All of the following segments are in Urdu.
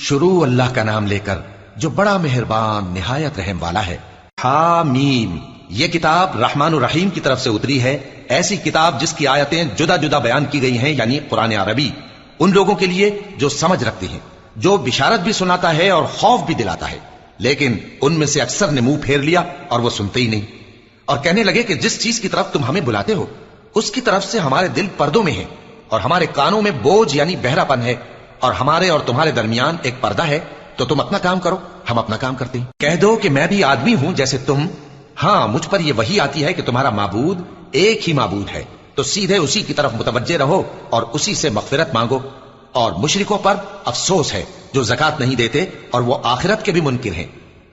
شروع اللہ کا نام لے کر جو بڑا مہربان نہایت رحم والا ہے۔ حامیم، یہ کتاب رحمان الرحیم کی طرف سے اتری ہے، ایسی کتاب جس کی آیتیں جدا جدا بیان کی گئی ہیں، یعنی قرآن عربی، ان لوگوں کے لیے جو سمجھ رکھتے ہیں، جو بشارت بھی سناتا ہے اور خوف بھی دلاتا ہے۔ لیکن ان میں سے اکثر نے منہ پھیر لیا اور وہ سنتے ہی نہیں، اور کہنے لگے کہ جس چیز کی طرف تم ہمیں بلاتے ہو اس کی طرف سے ہمارے دل پردوں میں ہیں، اور ہمارے کانوں میں بوجھ یعنی بہرا پن ہے، اور ہمارے اور تمہارے درمیان ایک پردہ ہے، تو تم اپنا کام کرو، ہم اپنا کام کرتے ہیں۔ کہہ دو کہ میں بھی آدمی ہوں جیسے تم، ہاں مجھ پر یہ وحی آتی ہے کہ تمہارا معبود ایک ہی معبود ہے، تو سیدھے اسی کی طرف متوجہ رہو اور اسی سے مغفرت مانگو۔ اور مشرکوں پر افسوس ہے جو زکوٰۃ نہیں دیتے اور وہ آخرت کے بھی منکر ہیں۔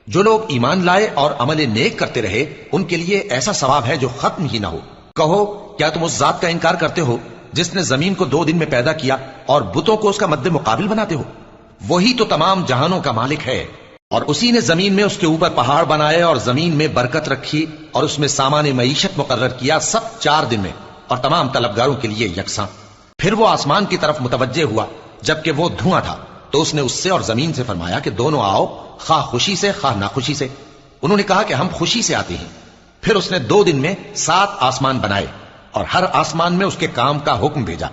جو لوگ ایمان لائے اور عمل نیک کرتے رہے ان کے لیے ایسا ثواب ہے جو ختم ہی نہ ہو۔ کہو کیا تم اس ذات کا انکار کرتے ہو جس نے زمین کو 2 دن میں پیدا کیا اور بتوں کو اس کا مد مقابل بناتے ہو؟ وہی تو تمام جہانوں کا مالک ہے، اور اسی نے زمین میں اس کے اوپر پہاڑ بنائے اور زمین میں برکت رکھی اور اس میں سامان معیشت مقرر کیا، سب 4 دن میں اور تمام طلبگاروں کے لیے یکساں۔ پھر وہ آسمان کی طرف متوجہ ہوا جبکہ وہ دھواں تھا، تو اس نے اس سے اور زمین سے فرمایا کہ دونوں آؤ، خواہ خوشی سے خواہ ناخوشی سے۔ انہوں نے کہا کہ ہم خوشی سے آتے ہیں۔ پھر اس نے 2 دن میں 7 آسمان بنائے اور ہر آسمان میں اس کے کام کا حکم بھیجا،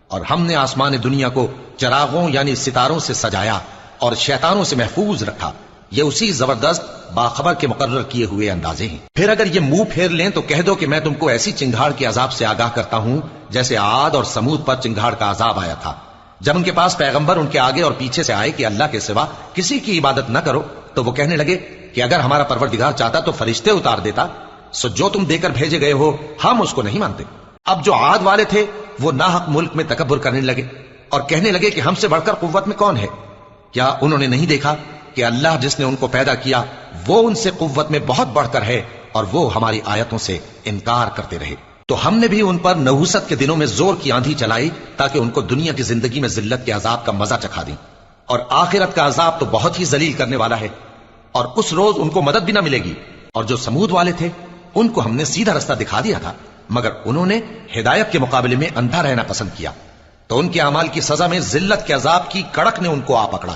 اور ہم نے آسمان دنیا کو چراغوں یعنی ستاروں سے سجایا اور شیطانوں سے محفوظ رکھا۔ یہ اسی زبردست باخبر کے مقرر کیے ہوئے اندازے ہیں۔ پھر اگر یہ منہ پھیر لیں تو کہہ دو کہ میں تم کو ایسی چنگھاڑ کے عذاب سے آگاہ کرتا ہوں جیسے عاد اور سمود پر چنگھاڑ کا عذاب آیا تھا، جب ان کے پاس پیغمبر ان کے آگے اور پیچھے سے آئے کہ اللہ کے سوا کسی کی عبادت نہ کرو، تو وہ کہنے لگے کہ اگر ہمارا پروردگار چاہتا تو فرشتے اتار دیتا، سو جو تم دے کر بھیجے گئے ہو ہم اس کو نہیں مانتے۔ اب جو عاد والے تھے وہ ناحق ملک میں تکبر کرنے لگے اور کہنے لگے کہ ہم سے بڑھ کر قوت میں کون ہے؟ کیا انہوں نے نہیں دیکھا کہ اللہ جس نے ان کو پیدا کیا وہ ان سے قوت میں بہت بڑھ کر ہے، اور وہ ہماری آیتوں سے انکار کرتے رہے۔ تو ہم نے بھی ان پر نحوست کے دنوں میں زور کی آندھی چلائی تاکہ ان کو دنیا کی زندگی میں ذلت کے عذاب کا مزہ چکھا دیں، اور آخرت کا عذاب تو بہت ہی ذلیل کرنے والا ہے، اور اس روز ان کو مدد بھی نہ ملے گی۔ اور جو سمود والے تھے ان کو ہم نے سیدھا رستہ دکھا دیا تھا، مگر انہوں نے ہدایت کے مقابلے میں اندھا رہنا پسند کیا، تو ان کے اعمال کی سزا میں ذلت کے عذاب کی کڑک نے ان کو آ پکڑا۔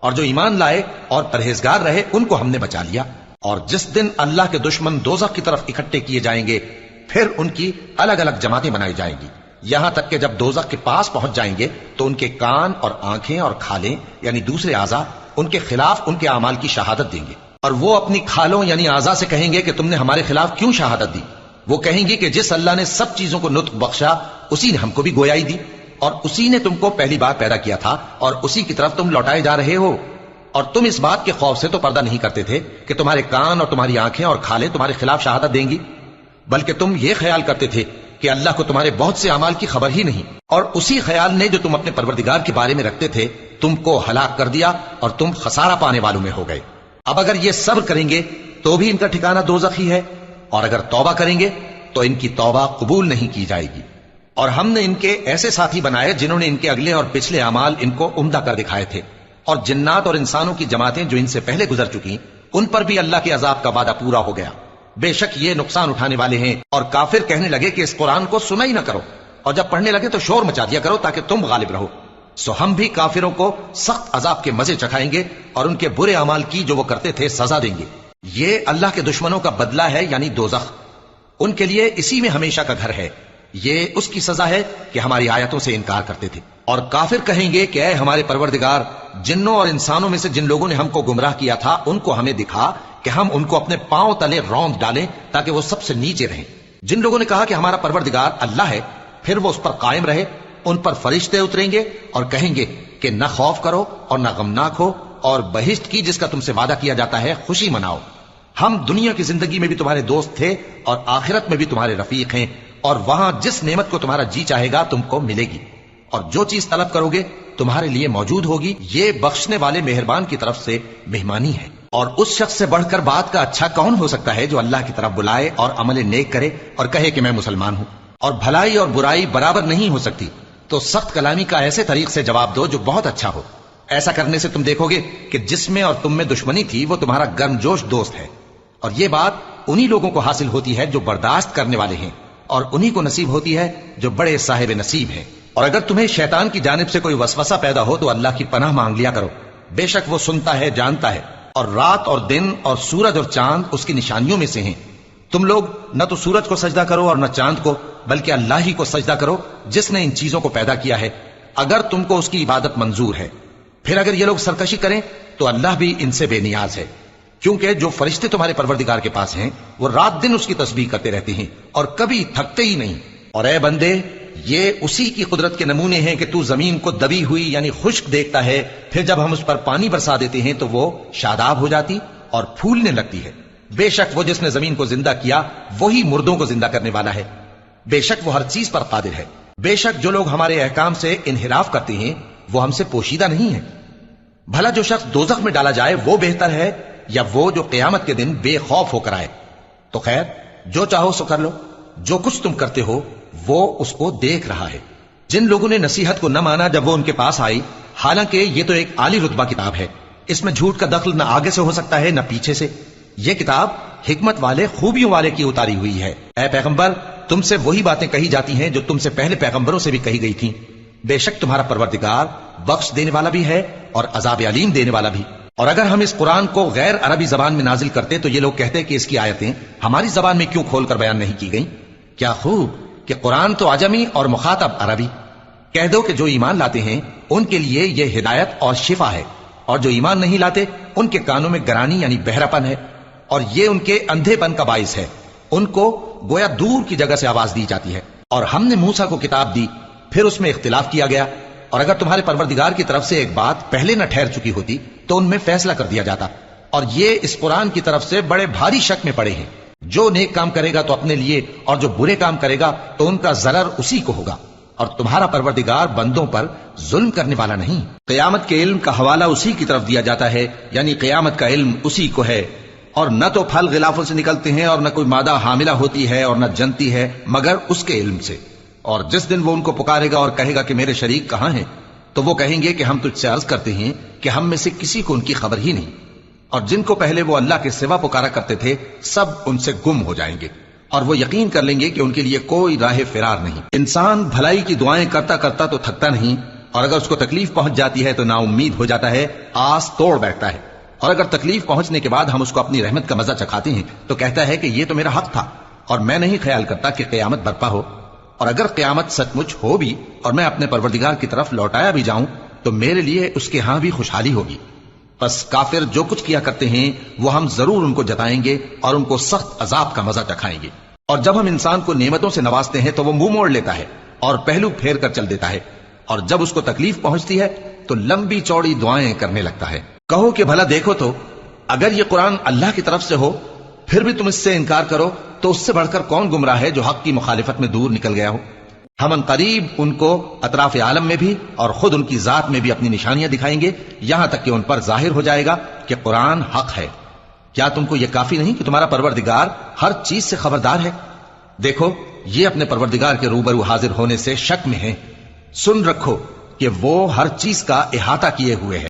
اور جو ایمان لائے اور پرہیزگار رہے ان کو ہم نے بچا لیا۔ اور جس دن اللہ کے دشمن دوزخ کی طرف اکٹھے کیے جائیں گے پھر ان کی الگ الگ جماعتیں بنائی جائیں گی، یہاں تک کہ جب دوزخ کے پاس پہنچ جائیں گے تو ان کے کان اور آنکھیں اور کھالیں یعنی دوسرے اعضاء ان کے خلاف ان کے اعمال کی شہادت دیں گے، اور وہ اپنی کھالوں یعنی اعضاء سے کہیں گے کہ تم نے ہمارے خلاف کیوں شہادت دی؟ وہ کہیں گی کہ جس اللہ نے سب چیزوں کو نطق بخشا اسی نے ہم کو بھی گویائی دی، اور اسی نے تم کو پہلی بار پیدا کیا تھا اور اسی کی طرف تم لوٹائے جا رہے ہو۔ اور تم اس بات کے خوف سے تو پردہ نہیں کرتے تھے کہ تمہارے کان اور تمہاری آنکھیں اور کھالیں تمہارے خلاف شہادت دیں گی، بلکہ تم یہ خیال کرتے تھے کہ اللہ کو تمہارے بہت سے اعمال کی خبر ہی نہیں، اور اسی خیال نے جو تم اپنے پروردگار کے بارے میں رکھتے تھے تم کو ہلاک کر دیا اور تم خسارہ پانے والوں میں ہو گئے۔ اب اگر یہ صبر کریں گے تو بھی ان کا ٹھکانہ دوزخ ہی ہے، اور اگر توبہ کریں گے تو ان کی توبہ قبول نہیں کی جائے گی۔ اور ہم نے ان کے ایسے ساتھی بنائے جنہوں نے ان کے اگلے اور پچھلے اعمال ان کو عمدہ کر دکھائے تھے، اور جنات اور انسانوں کی جماعتیں جو ان سے پہلے گزر چکی ان پر بھی اللہ کے عذاب کا وعدہ پورا ہو گیا۔ بے شک یہ نقصان اٹھانے والے ہیں۔ اور کافر کہنے لگے کہ اس قرآن کو سنا ہی نہ کرو، اور جب پڑھنے لگے تو شور مچا دیا کرو تاکہ تم غالب رہو۔ سو ہم بھی کافروں کو سخت عذاب کے مزے چکھائیں گے اور ان کے برے اعمال کی جو وہ کرتے تھے سزا دیں گے۔ یہ اللہ کے دشمنوں کا بدلہ ہے یعنی دوزخ، ان کے لیے اسی میں ہمیشہ کا گھر ہے، یہ اس کی سزا ہے کہ ہماری آیتوں سے انکار کرتے تھے۔ اور کافر کہیں گے کہ اے ہمارے پروردگار، جنوں اور انسانوں میں سے جن لوگوں نے ہم کو گمراہ کیا تھا ان کو ہمیں دکھا کہ ہم ان کو اپنے پاؤں تلے روند ڈالیں تاکہ وہ سب سے نیچے رہیں۔ جن لوگوں نے کہا کہ ہمارا پروردگار اللہ ہے پھر وہ اس پر قائم رہے، ان پر فرشتے اتریں گے اور کہیں گے کہ نہ خوف کرو اور نہ غمناک ہو، اور بہشت کی جس کا تم سے وعدہ کیا جاتا ہے خوشی مناؤ۔ ہم دنیا کی زندگی میں بھی تمہارے دوست تھے اور آخرت میں بھی تمہارے رفیق ہیں، اور وہاں جس نعمت کو تمہارا جی چاہے گا تم کو ملے گی، اور جو چیز طلب کرو گے تمہارے لیے موجود ہوگی۔ یہ بخشنے والے مہربان کی طرف سے مہمانی ہے۔ اور اس شخص سے بڑھ کر بات کا اچھا کون ہو سکتا ہے جو اللہ کی طرف بلائے اور عمل نیک کرے اور کہے کہ میں مسلمان ہوں؟ اور بھلائی اور برائی برابر نہیں ہو سکتی، تو سخت کلامی کا ایسے طریق سے جواب دو جو بہت اچھا ہو۔ ایسا کرنے سے تم دیکھو گے کہ جس میں اور تم میں دشمنی تھی وہ تمہارا گرمجوش دوست ہے، اور یہ بات انہی لوگوں کو حاصل ہوتی ہے جو برداشت کرنے والے ہیں، اور انہی کو نصیب ہوتی ہے جو بڑے صاحب نصیب ہیں۔ اور اگر تمہیں شیطان کی جانب سے کوئی وسوسہ پیدا ہو تو اللہ کی پناہ مانگ لیا کرو، بے شک وہ سنتا ہے، جانتا ہے، اور رات اور دن اور سورج اور چاند اس کی نشانیوں میں سے ہیں۔ تم لوگ نہ تو سورج کو سجدہ کرو اور نہ چاند کو، بلکہ اللہ ہی کو سجدہ کرو جس نے ان چیزوں کو پیدا کیا ہے، اگر تم کو اس کی عبادت منظور ہے۔ پھر اگر یہ لوگ سرکشی کریں تو اللہ بھی ان سے بے نیاز ہے، کیونکہ جو فرشتے تمہارے پروردگار کے پاس ہیں وہ رات دن اس کی تسبیح کرتے رہتے ہیں اور کبھی تھکتے ہی نہیں۔ اور اے بندے، یہ اسی کی قدرت کے نمونے ہیں کہ تو زمین کو دبی ہوئی یعنی خشک دیکھتا ہے، پھر جب ہم اس پر پانی برسا دیتے ہیں تو وہ شاداب ہو جاتی اور پھولنے لگتی ہے۔ بے شک وہ جس نے زمین کو زندہ کیا وہی مردوں کو زندہ کرنے والا ہے، بے شک وہ ہر چیز پر قادر ہے۔ بے شک جو لوگ ہمارے احکام سے انحراف کرتے ہیں وہ ہم سے پوشیدہ نہیں ہے۔ بھلا جو شخص دوزخ میں ڈالا جائے وہ بہتر ہے یا وہ جو قیامت کے دن بے خوف ہو کر آئے؟ تو خیر، جو چاہو سو کر لو، جو کچھ تم کرتے ہو وہ اس کو دیکھ رہا ہے۔ جن لوگوں نے نصیحت کو نہ مانا جب وہ ان کے پاس آئی، حالانکہ یہ تو ایک عالی رتبہ کتاب ہے، اس میں جھوٹ کا دخل نہ آگے سے ہو سکتا ہے نہ پیچھے سے۔ یہ کتاب حکمت والے، خوبیوں والے کی اتاری ہوئی ہے۔ اے پیغمبر، تم سے وہی باتیں کہی جاتی ہیں جو تم سے پہلے پیغمبروں سے بھی کہی گئی تھیں۔ بے شک تمہارا پروردگار بخش دینے والا بھی ہے اور عذاب علیم دینے والا بھی۔ اور اگر ہم اس قرآن کو غیر عربی زبان میں نازل کرتے تو یہ لوگ کہتے کہ اس کی آیتیں ہماری زبان میں کیوں کھول کر بیان نہیں کی گئیں؟ کیا خوب کہ قرآن تو عجمی اور مخاطب عربی۔ کہہ دو کہ جو ایمان لاتے ہیں ان کے لیے یہ ہدایت اور شفا ہے، اور جو ایمان نہیں لاتے ان کے کانوں میں گرانی یعنی بہراپن ہے، اور یہ ان کے اندھے پن کا باعث ہے۔ ان کو گویا دور کی جگہ سے آواز دی جاتی ہے۔ اور ہم نے موسیٰ کو کتاب دی، پھر اس میں اختلاف کیا گیا، اور اگر تمہارے پروردگار کی طرف سے ایک بات پہلے نہ ٹھہر چکی ہوتی تو ان میں فیصلہ کر دیا جاتا۔ اور یہ اس قرآن کی طرف سے بڑے بھاری شک میں پڑے ہیں۔ جو نیک کام کرے گا تو اپنے لیے، اور جو برے کام کرے گا تو ان کا ضرر اسی کو ہوگا، اور تمہارا پروردگار بندوں پر ظلم کرنے والا نہیں۔ قیامت کے علم کا حوالہ اسی کی طرف دیا جاتا ہے، یعنی قیامت کا علم اسی کو ہے۔ اور نہ تو پھل غلافوں سے نکلتے ہیں اور نہ کوئی مادہ حاملہ ہوتی ہے اور نہ جنتی ہے مگر اس کے علم سے۔ اور جس دن وہ ان کو پکارے گا اور کہے گا کہ میرے شریک کہاں ہیں، تو وہ کہیں گے کہ ہم تجھ سے عرض کرتے ہیں کہ ہم میں سے کسی کو ان کی خبر ہی نہیں، اور جن کو پہلے وہ اللہ کے سوا پکارا کرتے تھے سب ان سے گم ہو جائیں گے، اور وہ یقین کر لیں گے کہ ان کے لیے کوئی راہ فرار نہیں۔ انسان بھلائی کی دعائیں کرتا کرتا تو تھکتا نہیں، اور اگر اس کو تکلیف پہنچ جاتی ہے تو نا امید ہو جاتا ہے، آس توڑ بیٹھتا ہے، اور اگر تکلیف پہنچنے کے بعد ہم اس کو اپنی رحمت کا مزہ چکھاتے ہیں تو کہتا ہے کہ یہ تو میرا حق تھا اور میں نہیں خیال کرتا کہ قیامت برپا ہو۔ اور اگر قیامت سچ مچ ہو بھی اور میں اپنے پروردگار کی طرف لوٹایا بھی جاؤں تو میرے لیے اس کے ہاں بھی خوشحالی ہوگی۔ بس کافر جو کچھ کیا کرتے ہیں وہ ہم ضرور ان کو جتائیں گے اور ان کو سخت عذاب کا مزہ چکھائیں گے۔ اور جب ہم انسان کو نعمتوں سے نوازتے ہیں تو وہ منہ موڑ لیتا ہے اور پہلو پھیر کر چل دیتا ہے، اور جب اس کو تکلیف پہنچتی ہے تو لمبی چوڑی دعائیں کرنے لگتا ہے۔ کہو کہ بھلا دیکھو تو اگر یہ قرآن اللہ کی طرف سے ہو پھر بھی تم اس سے انکار کرو تو اس سے بڑھ کر کون گمراہ ہے جو حق کی مخالفت میں دور نکل گیا ہو۔ ہم قریب ان کو اطراف عالم میں بھی اور خود ان کی ذات میں بھی اپنی نشانیاں دکھائیں گے، یہاں تک کہ ان پر ظاہر ہو جائے گا کہ قرآن حق ہے۔ کیا تم کو یہ کافی نہیں کہ تمہارا پروردگار ہر چیز سے خبردار ہے؟ دیکھو یہ اپنے پروردگار کے روبرو حاضر ہونے سے شک میں ہیں، سن رکھو کہ وہ ہر چیز کا احاطہ کیے ہوئے ہے۔